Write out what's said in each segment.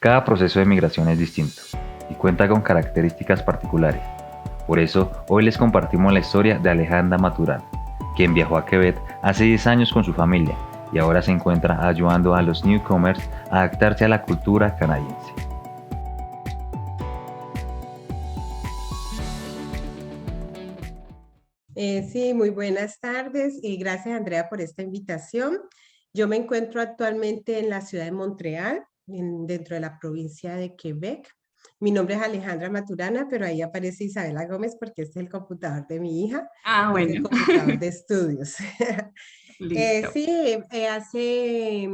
Cada proceso de migración es distinto y cuenta con características particulares. Por eso, hoy les compartimos la historia de Alejandra Maturana, quien viajó a Quebec hace 10 años con su familia y ahora se encuentra ayudando a los newcomers a adaptarse a la cultura canadiense. Sí, muy buenas tardes y gracias Andrea por esta invitación. Yo me encuentro actualmente en la ciudad de Montreal, dentro de la provincia de Quebec. Mi nombre es Alejandra Maturana, pero ahí aparece Isabela Gómez porque este es el computador de mi hija, Ah, es el bueno. computador de estudios. Listo. Sí,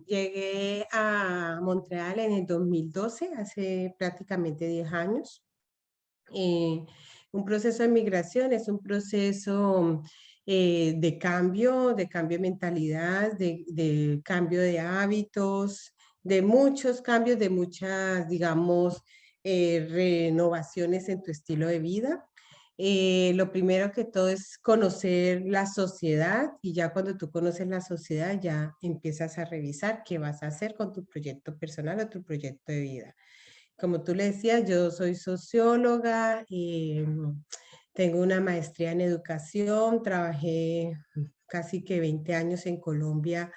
llegué a Montreal en el 2012, hace prácticamente 10 años. Eh, un proceso de migración es un proceso de cambio de mentalidad, de cambio de hábitos, de muchos cambios, de muchas, digamos, renovaciones en tu estilo de vida. Lo primero que todo es conocer la sociedad y ya cuando tú conoces la sociedad ya empiezas a revisar qué vas a hacer con tu proyecto personal o tu proyecto de vida. Como tú le decías, yo soy socióloga y tengo una maestría en educación, trabajé casi que 20 años en Colombia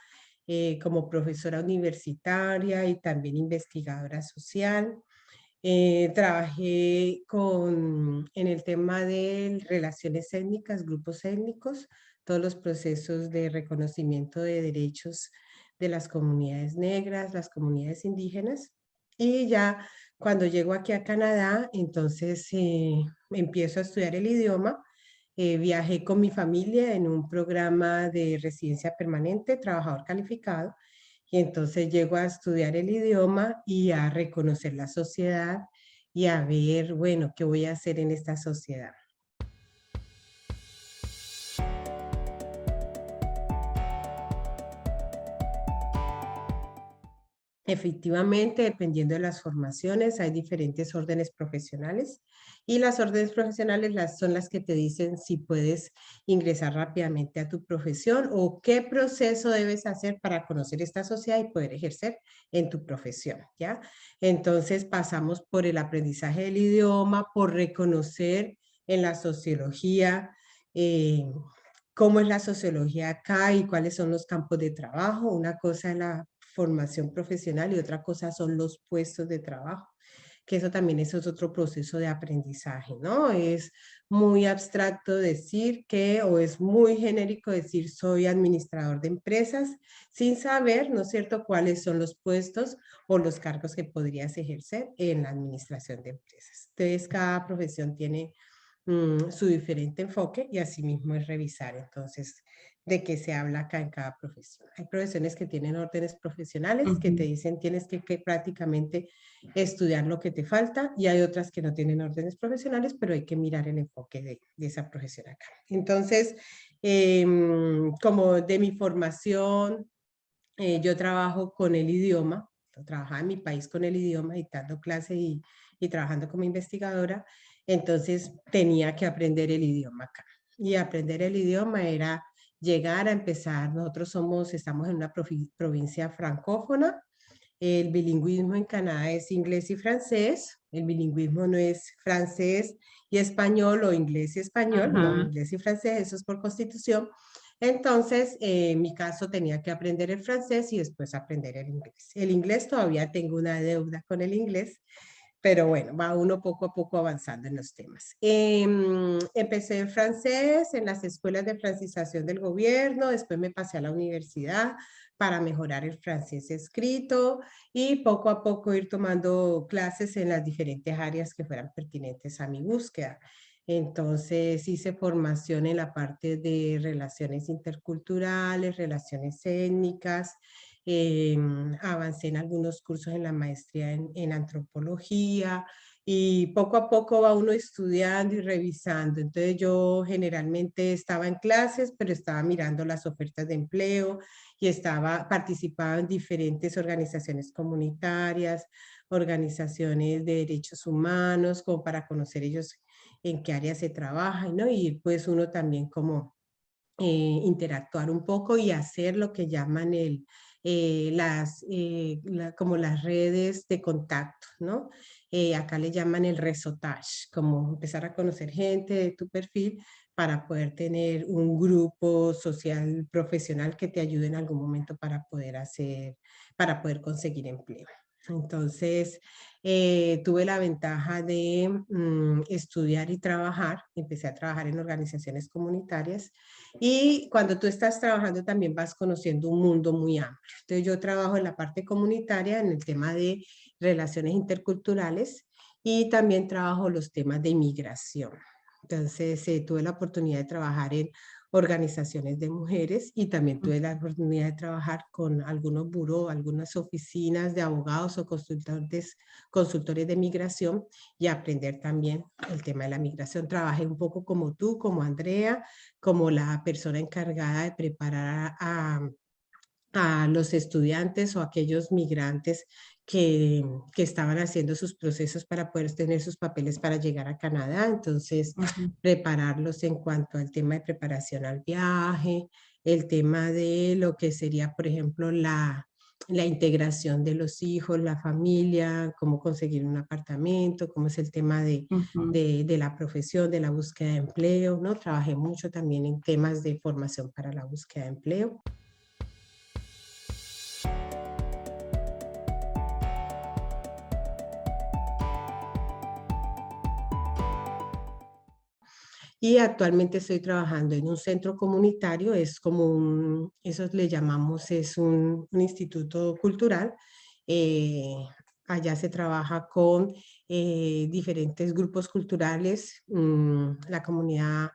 como profesora universitaria y también investigadora social. Trabajé en el tema de relaciones étnicas, grupos étnicos, todos los procesos de reconocimiento de derechos de las comunidades negras, las comunidades indígenas. Y ya cuando llego aquí a Canadá, entonces empiezo a estudiar el idioma. Viajé con mi familia en un programa de residencia permanente, trabajador calificado, y entonces llego a estudiar el idioma y a reconocer la sociedad y a ver, bueno, qué voy a hacer en esta sociedad. Efectivamente, dependiendo de las formaciones, hay diferentes órdenes profesionales y las órdenes profesionales son las que te dicen si puedes ingresar rápidamente a tu profesión o qué proceso debes hacer para conocer esta sociedad y poder ejercer en tu profesión, ¿ya? Entonces pasamos por el aprendizaje del idioma, por reconocer en la sociología eh, cómo es la sociología acá y cuáles son los campos de trabajo. Una cosa es la formación profesional y otra cosa son los puestos de trabajo, que eso también es otro proceso de aprendizaje, ¿no? Es muy abstracto decir que, o es muy genérico decir soy administrador de empresas, sin saber, ¿no es cierto?, cuáles son los puestos o los cargos que podrías ejercer en la administración de empresas. Entonces, cada profesión tiene su diferente enfoque y asimismo es revisar entonces de qué se habla acá en cada profesión. Hay profesiones que tienen órdenes profesionales que te Ujú. dicen tienes que prácticamente estudiar lo que te falta y hay otras que no tienen órdenes profesionales, pero hay que mirar el enfoque de esa profesión acá. Entonces, como de mi formación, yo trabajo con el idioma, trabajaba en mi país con el idioma, dictando clases y trabajando como investigadora, entonces tenía que aprender el idioma acá. Y aprender el idioma era llegar a empezar, estamos en una provincia francófona, el bilingüismo en Canadá es inglés y francés, el bilingüismo no es francés y español o inglés y español, no, Ajá. inglés y francés, eso es por constitución. Entonces, en mi caso tenía que aprender el francés y después aprender el inglés. El inglés todavía tengo una deuda con el inglés, pero bueno, va uno poco a poco avanzando en los temas. Empecé en francés en las escuelas de francización del gobierno, después me pasé a la universidad para mejorar el francés escrito y poco a poco ir tomando clases en las diferentes áreas que fueran pertinentes a mi búsqueda. Entonces hice formación en la parte de relaciones interculturales, relaciones étnicas, avancé en algunos cursos en la maestría en antropología y poco a poco va uno estudiando y revisando. Entonces yo generalmente estaba en clases, pero estaba mirando las ofertas de empleo y participaba en diferentes organizaciones comunitarias, organizaciones de derechos humanos, como para conocer ellos en qué área se trabaja, ¿no? Y pues uno también como interactuar un poco y hacer lo que llaman como las redes de contacto, ¿no? Acá le llaman el resotage, como empezar a conocer gente de tu perfil para poder tener un grupo social profesional que te ayude en algún momento para poder conseguir empleo. Entonces, tuve la ventaja de estudiar y trabajar. Empecé a trabajar en organizaciones comunitarias y cuando tú estás trabajando también vas conociendo un mundo muy amplio. Entonces, yo trabajo en la parte comunitaria, en el tema de relaciones interculturales y también trabajo los temas de inmigración. Entonces, tuve la oportunidad de trabajar en organizaciones de mujeres y también tuve la oportunidad de trabajar con algunos burós, algunas oficinas de abogados o consultores de migración y aprender también el tema de la migración. Trabajé un poco como tú, como Andrea, como la persona encargada de preparar a los estudiantes o aquellos migrantes que estaban haciendo sus procesos para poder tener sus papeles para llegar a Canadá. Entonces, prepararlos en cuanto al tema de preparación al viaje, el tema de lo que sería, por ejemplo, la integración de los hijos, la familia, cómo conseguir un apartamento, cómo es el tema de la profesión, de la búsqueda de empleo, ¿no? Trabajé mucho también en temas de formación para la búsqueda de empleo. Y actualmente estoy trabajando en un centro comunitario, es como eso le llamamos, es un instituto cultural. Eh, Allá se trabaja con diferentes grupos culturales, la comunidad,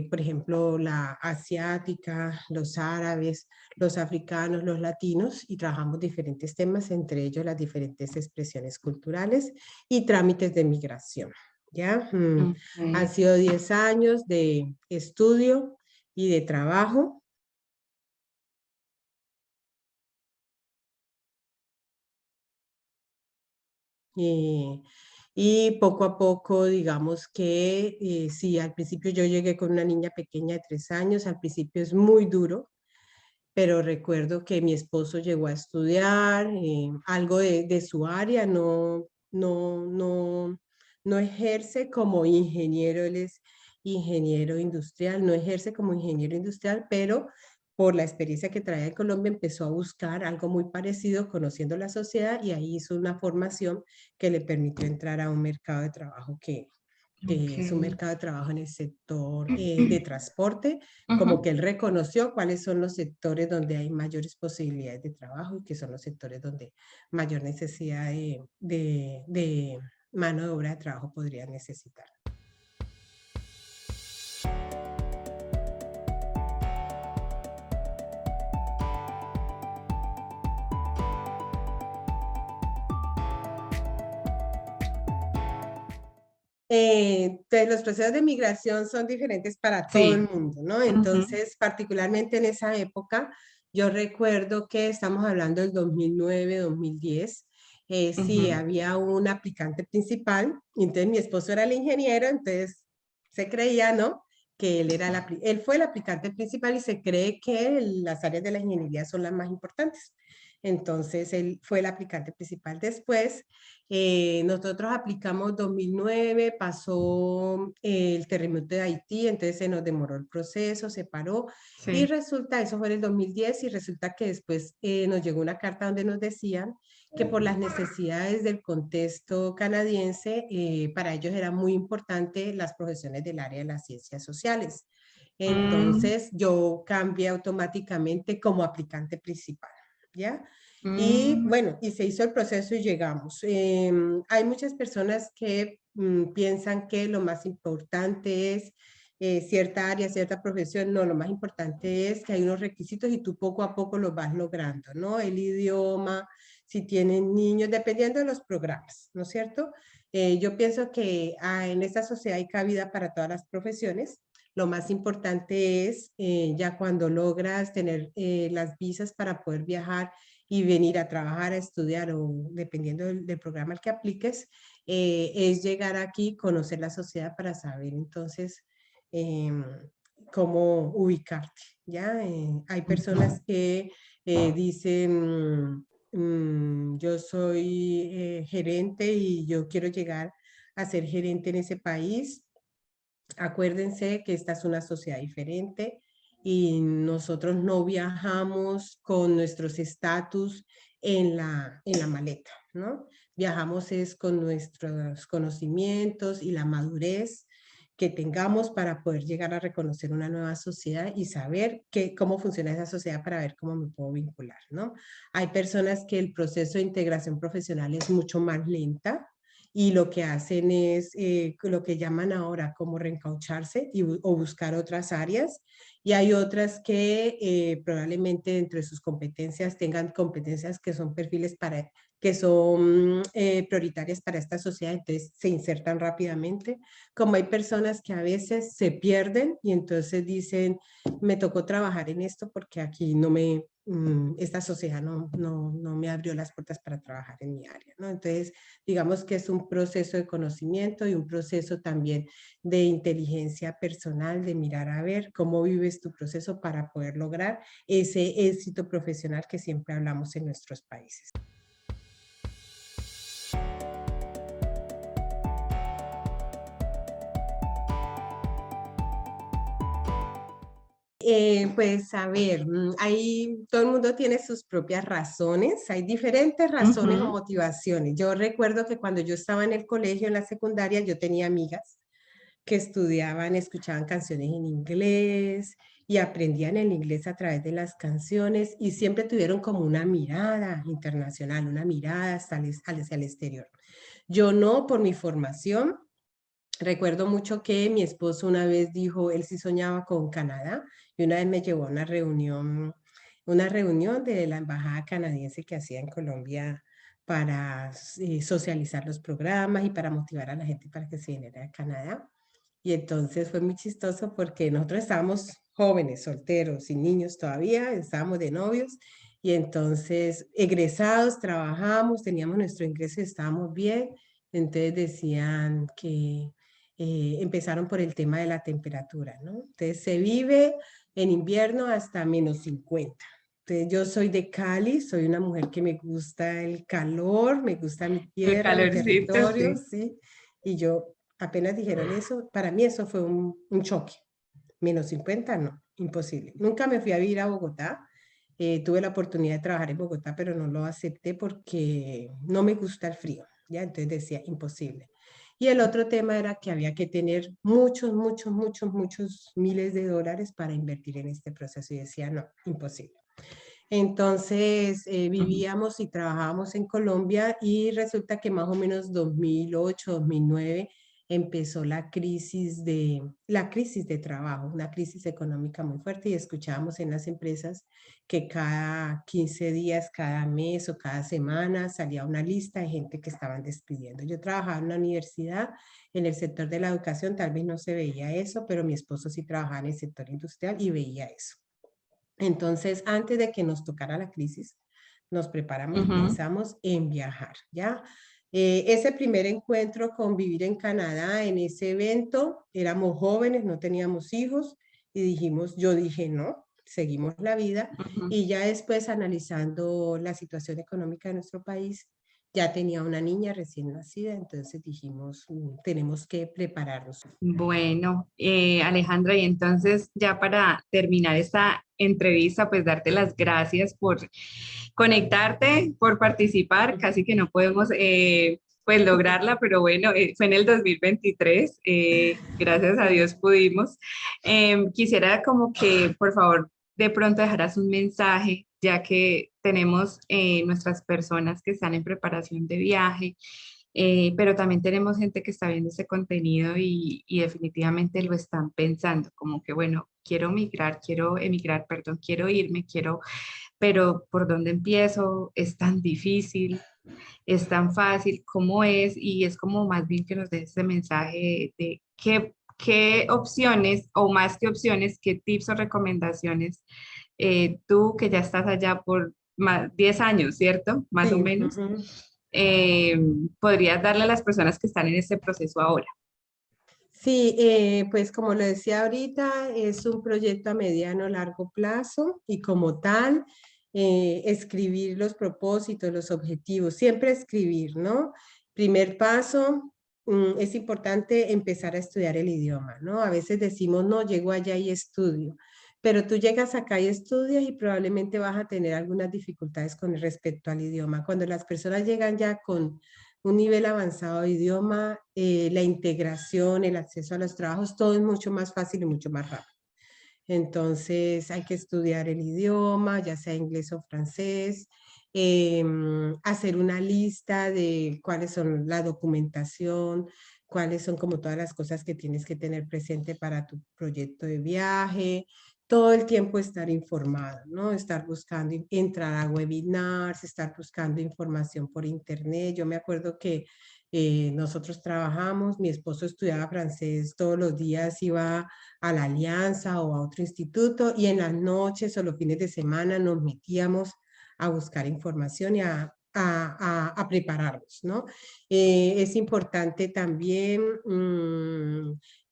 por ejemplo, la asiática, los árabes, los africanos, los latinos, y trabajamos diferentes temas, entre ellos las diferentes expresiones culturales y trámites de migración. ¿Ya? Han sido 10 años de estudio y de trabajo. Y poco a poco, digamos que sí, al principio yo llegué con una niña pequeña de 3 años, al principio es muy duro, pero recuerdo que mi esposo llegó a estudiar algo de su área, no ejerce como ingeniero, él es ingeniero industrial, no ejerce como ingeniero industrial, pero por la experiencia que traía en Colombia empezó a buscar algo muy parecido, conociendo la sociedad, y ahí hizo una formación que le permitió entrar a un mercado de trabajo que es un mercado de trabajo en el sector de transporte, como que él reconoció cuáles son los sectores donde hay mayores posibilidades de trabajo y que son los sectores donde mayor necesidad de mano de obra de trabajo podría necesitar. Entonces, los procesos de migración son diferentes para todo el Sí. mundo, ¿no? Entonces, particularmente en esa época, yo recuerdo que estamos hablando del 2009, 2010, sí, había un aplicante principal, entonces mi esposo era el ingeniero, entonces se creía, ¿no? Que él fue el aplicante principal y se cree que las áreas de la ingeniería son las más importantes. Entonces, él fue el aplicante principal. Después, nosotros aplicamos 2009, pasó el terremoto de Haití, entonces se nos demoró el proceso, se paró y Sí. resulta, eso fue en el 2010 y resulta que después nos llegó una carta donde nos decían que por las necesidades del contexto canadiense, para ellos era muy importante las profesiones del área de las ciencias sociales. Entonces yo cambié automáticamente como aplicante principal, ¿ya? Y bueno, y se hizo el proceso y llegamos. Hay muchas personas que piensan que lo más importante es cierta área, cierta profesión. No, lo más importante es que hay unos requisitos y tú poco a poco los vas logrando, ¿no? El idioma, si tienen niños, dependiendo de los programas, ¿no es cierto? Yo pienso que en esta sociedad hay cabida para todas las profesiones. Lo más importante es ya cuando logras tener las visas para poder viajar y venir a trabajar, a estudiar o dependiendo del programa al que apliques, es llegar aquí, conocer la sociedad para saber entonces cómo ubicarte, ¿ya? Hay personas que dicen, yo soy gerente y yo quiero llegar a ser gerente en ese país. Acuérdense que esta es una sociedad diferente y nosotros no viajamos con nuestros estatus en la maleta, ¿no? Viajamos es con nuestros conocimientos y la madurez que tengamos para poder llegar a reconocer una nueva sociedad y saber cómo funciona esa sociedad para ver cómo me puedo vincular, ¿no? Hay personas que el proceso de integración profesional es mucho más lenta, y lo que hacen es lo que llaman ahora como reencaucharse o buscar otras áreas. Y hay otras que probablemente dentro de sus competencias tengan competencias que son perfiles que son prioritarias para esta sociedad, entonces se insertan rápidamente. Como hay personas que a veces se pierden y entonces dicen, me tocó trabajar en esto porque aquí esta sociedad no me abrió las puertas para trabajar en mi área, ¿no? Entonces, digamos que es un proceso de conocimiento y un proceso también de inteligencia personal, de mirar a ver cómo vives tu proceso para poder lograr ese éxito profesional que siempre hablamos en nuestros países. Pues a ver, todo el mundo tiene sus propias razones, hay diferentes razones o motivaciones. Yo recuerdo que cuando yo estaba en el colegio, en la secundaria, yo tenía amigas que estudiaban, escuchaban canciones en inglés y aprendían el inglés a través de las canciones y siempre tuvieron como una mirada internacional, una mirada hacia el exterior. Yo no, por mi formación. Recuerdo mucho que mi esposo una vez dijo, él sí soñaba con Canadá, y una vez me llevó a una reunión de la embajada canadiense que hacía en Colombia para socializar los programas y para motivar a la gente para que se viniera a Canadá. Y entonces fue muy chistoso porque nosotros estábamos jóvenes, solteros, sin niños todavía, estábamos de novios, y entonces egresados, trabajamos, teníamos nuestro ingreso y estábamos bien. Entonces decían que empezaron por el tema de la temperatura, ¿no? Entonces se vive en invierno hasta -50. Entonces yo soy de Cali, soy una mujer que me gusta el calor, me gusta mi El tierra, mi calorcito, territorio, sí. ¿sí? Y yo apenas dijeron eso, para mí eso fue un choque. -50 no, imposible. Nunca me fui a vivir a Bogotá. Tuve la oportunidad de trabajar en Bogotá, pero no lo acepté porque no me gusta el frío, ¿ya? Entonces decía, imposible. Y el otro tema era que había que tener muchos miles de dólares para invertir en este proceso. Y decía, no, imposible. Entonces vivíamos y trabajábamos en Colombia y resulta que más o menos 2008, 2009 empezó la crisis de trabajo, una crisis económica muy fuerte, y escuchábamos en las empresas que cada 15 días, cada mes o cada semana salía una lista de gente que estaban despidiendo. Yo trabajaba en una universidad en el sector de la educación, tal vez no se veía eso, pero mi esposo sí trabajaba en el sector industrial y veía eso. Entonces, antes de que nos tocara la crisis, nos preparamos y pensamos en viajar, ¿ya? Ese primer encuentro con vivir en Canadá, en ese evento, éramos jóvenes, no teníamos hijos, y yo dije, no, seguimos la vida. Y ya después, analizando la situación económica de nuestro país, ya tenía una niña recién nacida, entonces dijimos, tenemos que prepararnos. Bueno, Alejandra, y entonces ya para terminar esta entrevista, pues darte las gracias por conectarte, por participar. Casi que no podemos pues lograrla, pero bueno, fue en el 2023, gracias a Dios pudimos. Quisiera como que por favor de pronto dejaras un mensaje, ya que tenemos nuestras personas que están en preparación de viaje. Pero también tenemos gente que está viendo ese contenido y definitivamente lo están pensando, como que, bueno, quiero emigrar, perdón, quiero irme, pero ¿por dónde empiezo? Es tan difícil, es tan fácil, ¿cómo es? Y es como más bien que nos des ese mensaje de qué opciones, o más que opciones, qué tips o recomendaciones tú que ya estás allá por más 10 años, ¿cierto? Más o Sí, menos podrías darle a las personas que están en este proceso ahora? Sí, pues como lo decía ahorita, es un proyecto a mediano largo plazo y como tal, escribir los propósitos, los objetivos, siempre escribir, ¿no? Primer paso, es importante empezar a estudiar el idioma, ¿no? A veces decimos, no, llego allá y estudio, pero tú llegas acá y estudias y probablemente vas a tener algunas dificultades con respecto al idioma. Cuando las personas llegan ya con un nivel avanzado de idioma, la integración, el acceso a los trabajos, todo es mucho más fácil y mucho más rápido. Entonces hay que estudiar el idioma, ya sea inglés o francés, hacer una lista de cuáles son la documentación, cuáles son como todas las cosas que tienes que tener presente para tu proyecto de viaje, todo el tiempo estar informado, ¿no? Estar buscando, entrar a webinars, estar buscando información por internet. Yo me acuerdo que nosotros trabajamos, mi esposo estudiaba francés todos los días, iba a la Alianza o a otro instituto y en las noches o los fines de semana nos metíamos a buscar información y a prepararnos, ¿no? Es importante también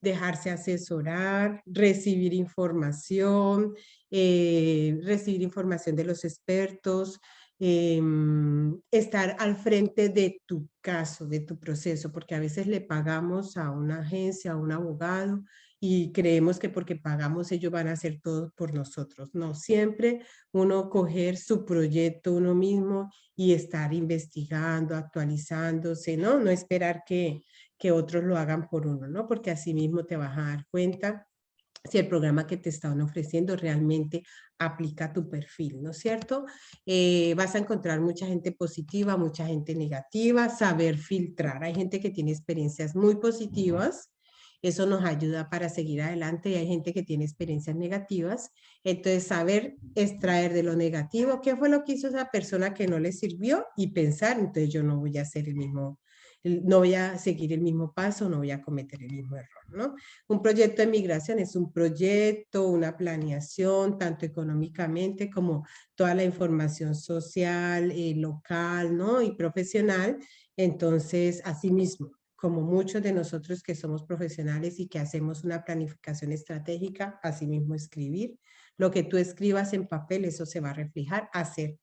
dejarse asesorar, recibir información de los expertos, estar al frente de tu caso, de tu proceso, porque a veces le pagamos a una agencia, a un abogado, y creemos que porque pagamos ellos van a hacer todo por nosotros. No, siempre uno coger su proyecto uno mismo y estar investigando, actualizándose, ¿no? No esperar que otros lo hagan por uno, ¿no? Porque así mismo te vas a dar cuenta si el programa que te están ofreciendo realmente aplica a tu perfil, ¿no es cierto? Vas a encontrar mucha gente positiva, mucha gente negativa, saber filtrar. Hay gente que tiene experiencias muy positivas, eso nos ayuda para seguir adelante, y hay gente que tiene experiencias negativas, entonces saber extraer de lo negativo qué fue lo que hizo esa persona que no le sirvió y pensar, entonces yo no voy a hacer no voy a seguir el mismo paso, no voy a cometer el mismo error, ¿no? Un proyecto de migración es un proyecto, una planeación, tanto económicamente como toda la información social, local, ¿no? Y profesional. Entonces, asimismo, como muchos de nosotros que somos profesionales y que hacemos una planificación estratégica, asimismo escribir. Lo que tú escribas en papel, eso se va a reflejar, hacer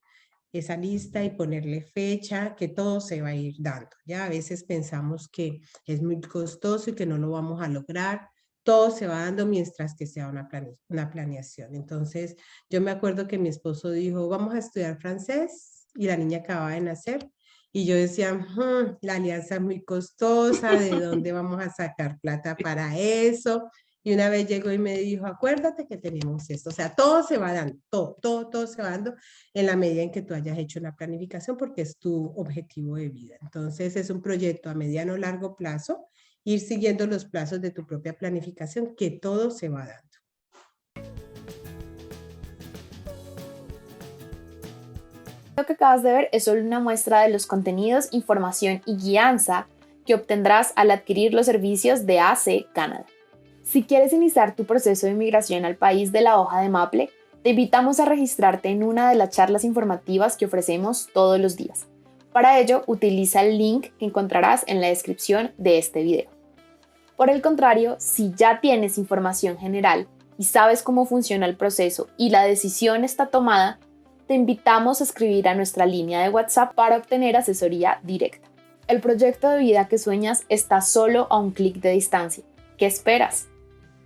esa lista y ponerle fecha, que todo se va a ir dando. Ya a veces pensamos que es muy costoso y que no lo vamos a lograr. Todo se va dando mientras que sea una planeación. Entonces, yo me acuerdo que mi esposo dijo, vamos a estudiar francés, y la niña acababa de nacer. Y yo decía, la alianza es muy costosa, ¿de dónde vamos a sacar plata para eso? Y una vez llegó y me dijo, acuérdate que tenemos esto. O sea, todo se va dando, todo se va dando en la medida en que tú hayas hecho la planificación, porque es tu objetivo de vida. Entonces, es un proyecto a mediano o largo plazo, ir siguiendo los plazos de tu propia planificación, que todo se va dando. Lo que acabas de ver es solo una muestra de los contenidos, información y guianza que obtendrás al adquirir los servicios de AC Canadá. Si quieres iniciar tu proceso de inmigración al país de la hoja de Maple, te invitamos a registrarte en una de las charlas informativas que ofrecemos todos los días. Para ello, utiliza el link que encontrarás en la descripción de este video. Por el contrario, si ya tienes información general y sabes cómo funciona el proceso y la decisión está tomada, te invitamos a escribir a nuestra línea de WhatsApp para obtener asesoría directa. El proyecto de vida que sueñas está solo a un clic de distancia. ¿Qué esperas?